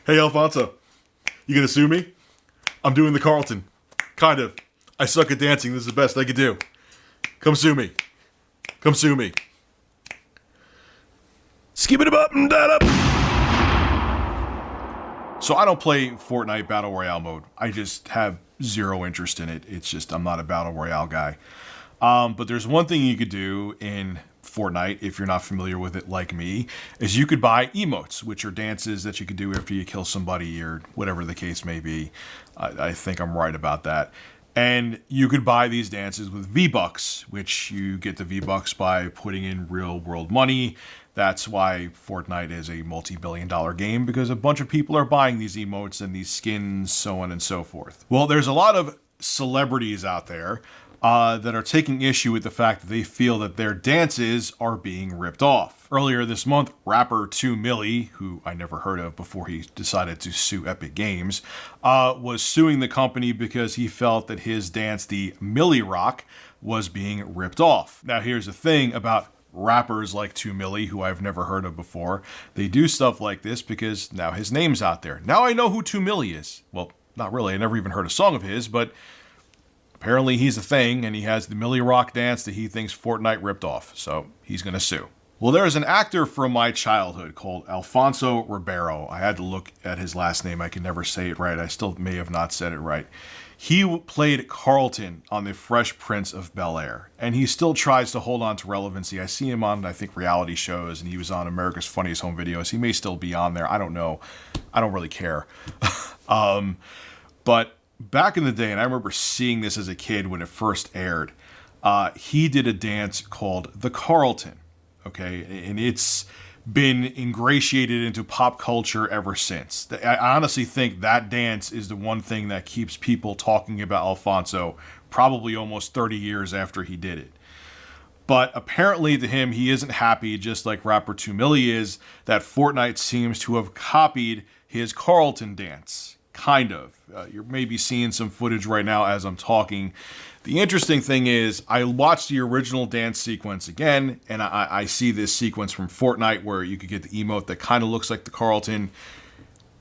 Hey, Alfonso, you gonna sue me? I'm doing the Carlton. Kind of. I suck at dancing. This is the best I could do. Come sue me. Come sue me. Skip it up and that up. So I don't play Fortnite Battle Royale mode. I just have zero interest in it. It's just, I'm not a Battle Royale guy. But there's one thing you could do in Fortnite, if you're not familiar with it like me, is you could buy emotes, which are dances that you could do after you kill somebody or whatever the case may be. I think I'm right about that. And you could buy these dances with V-Bucks, which you get the V-Bucks by putting in real world money. That's why Fortnite is a multi-billion-dollar game, because a bunch of people are buying these emotes and these skins, so on and so forth. Well, there's a lot of celebrities out there that are taking issue with the fact that they feel that their dances are being ripped off. Earlier this month, rapper 2 Milli, who I never heard of before he decided to sue Epic Games, was suing the company because he felt that his dance, the Milli Rock, was being ripped off. Now, here's the thing about rappers like 2 Milli, who I've never heard of before. They do stuff like this because now his name's out there. Now I know who 2 Milli is. Well, not really. I never even heard a song of his, but apparently he's a thing, and he has the Milli Rock dance that he thinks Fortnite ripped off, so he's going to sue. Well, there's an actor from my childhood called Alfonso Ribeiro. I had to look at his last name. I can never say it right. I still may have not said it right. He played Carlton on The Fresh Prince of Bel-Air, and he still tries to hold on to relevancy. I see him on, I think, reality shows, and he was on America's Funniest Home Videos. He may still be on there. I don't know. I don't really care. But back in the day, and I remember seeing this as a kid when it first aired, he did a dance called the Carlton, okay? And it's been ingratiated into pop culture ever since. I honestly think that dance is the one thing that keeps people talking about Alfonso probably almost 30 years after he did it. But apparently to him, he isn't happy, just like rapper 2 Milli is, that Fortnite seems to have copied his Carlton dance. Kind of. You're maybe seeing some footage right now as I'm talking. The interesting thing is, I watched the original dance sequence again, and I see this sequence from Fortnite where you could get the emote that kind of looks like the Carlton.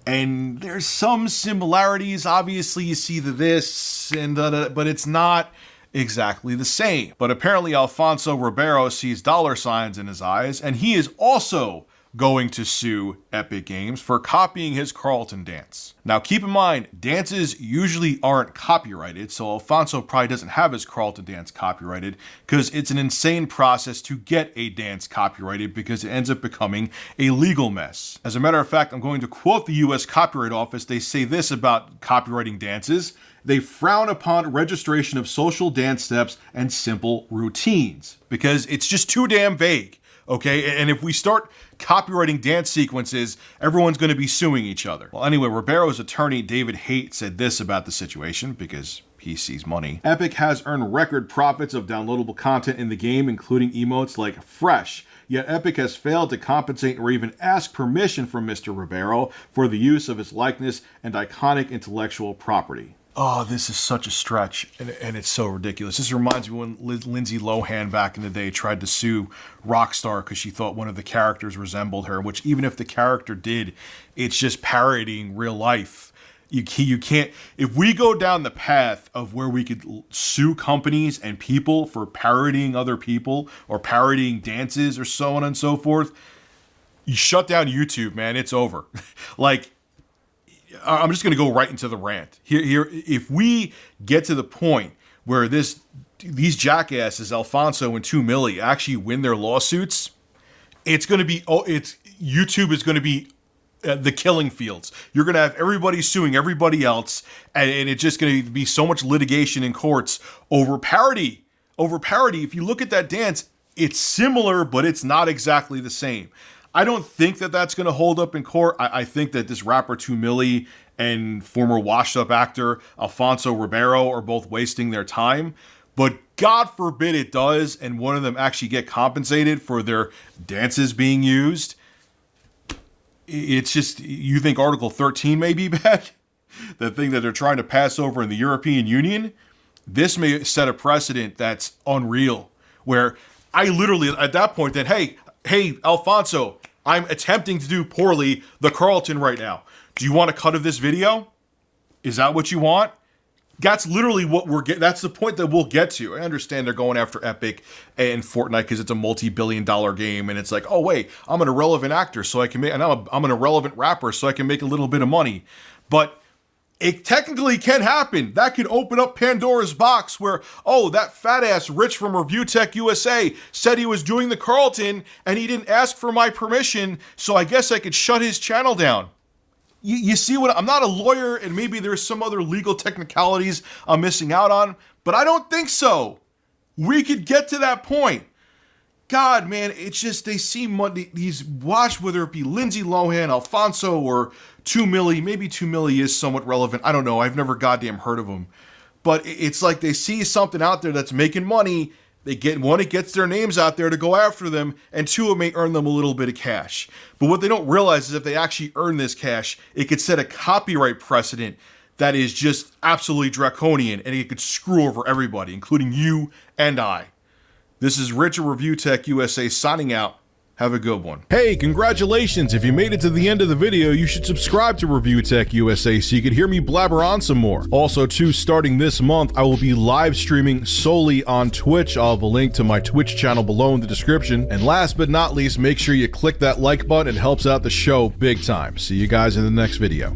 And there's some similarities. Obviously, you see this, and but it's not exactly the same. But apparently, Alfonso Ribeiro sees dollar signs in his eyes, and he is also going to sue Epic Games for copying his Carlton dance. Now keep in mind, dances usually aren't copyrighted, so Alfonso probably doesn't have his Carlton dance copyrighted, because it's an insane process to get a dance copyrighted because it ends up becoming a legal mess. As a matter of fact, I'm going to quote the US Copyright Office. They say this about copywriting dances: they frown upon registration of social dance steps and simple routines, because it's just too damn vague. Okay, and if we start copywriting dance sequences, everyone's going to be suing each other. Well, anyway, Ribeiro's attorney, David Haight, said this about the situation, because he sees money. Epic has earned record profits of downloadable content in the game, including emotes like Fresh. Yet Epic has failed to compensate or even ask permission from Mr. Ribeiro for the use of his likeness and iconic intellectual property. Oh, this is such a stretch, and it's so ridiculous. This reminds me when Lindsay Lohan back in the day tried to sue Rockstar because she thought one of the characters resembled her, which even if the character did, it's just parodying real life. You can't, if we go down the path of where we could sue companies and people for parodying other people or parodying dances or so on and so forth, you shut down YouTube, man, it's over. Like, I'm just going to go right into the rant. Here, if we get to the point where these jackasses, Alfonso and 2 Milli, actually win their lawsuits, it's going to be, YouTube is going to be the killing fields. You're going to have everybody suing everybody else, and it's just going to be so much litigation in courts over parody. If you look at that dance, it's similar, but it's not exactly the same. I don't think that that's going to hold up in court. I think that this rapper 2 Milli and former washed-up actor Alfonso Ribeiro are both wasting their time. But God forbid it does, and one of them actually get compensated for their dances being used. It's just, you think Article 13 may be bad? The thing that they're trying to pass over in the European Union? This may set a precedent that's unreal, where I literally, at that point, then, hey, Alfonso, I'm attempting to do poorly the Carlton right now. Do you want a cut of this video? Is that what you want? That's literally what that's the point that we'll get to. I understand they're going after Epic and Fortnite because it's a multi-billion-dollar game, and it's like, oh wait, I'm an irrelevant actor, so I can make, and I'm an irrelevant rapper, so I can make a little bit of money. But it technically can happen. That could open up Pandora's box where, oh, that fat ass Rich from Review Tech USA said he was doing the Carlton and he didn't ask for my permission, so I guess I could shut his channel down. You see what, I'm not a lawyer, and maybe there's some other legal technicalities I'm missing out on, but I don't think so. We could get to that point. God, man, it's just, they seem, these, watch whether it be Lindsay Lohan, Alfonso, or 2 Milli. Maybe 2 Milli is somewhat relevant. I don't know. I've never goddamn heard of them. But it's like they see something out there that's making money. They get, one, it gets their names out there to go after them, and two, it may earn them a little bit of cash. But what they don't realize is if they actually earn this cash, it could set a copyright precedent that is just absolutely draconian, and it could screw over everybody, including you and I. This is Rich of Review Tech USA signing out. Have a good one. Hey, congratulations. If you made it to the end of the video, you should subscribe to Review Tech USA so you can hear me blabber on some more. Also, too, starting this month, I will be live streaming solely on Twitch. I'll have a link to my Twitch channel below in the description. And last but not least, make sure you click that like button. It helps out the show big time. See you guys in the next video.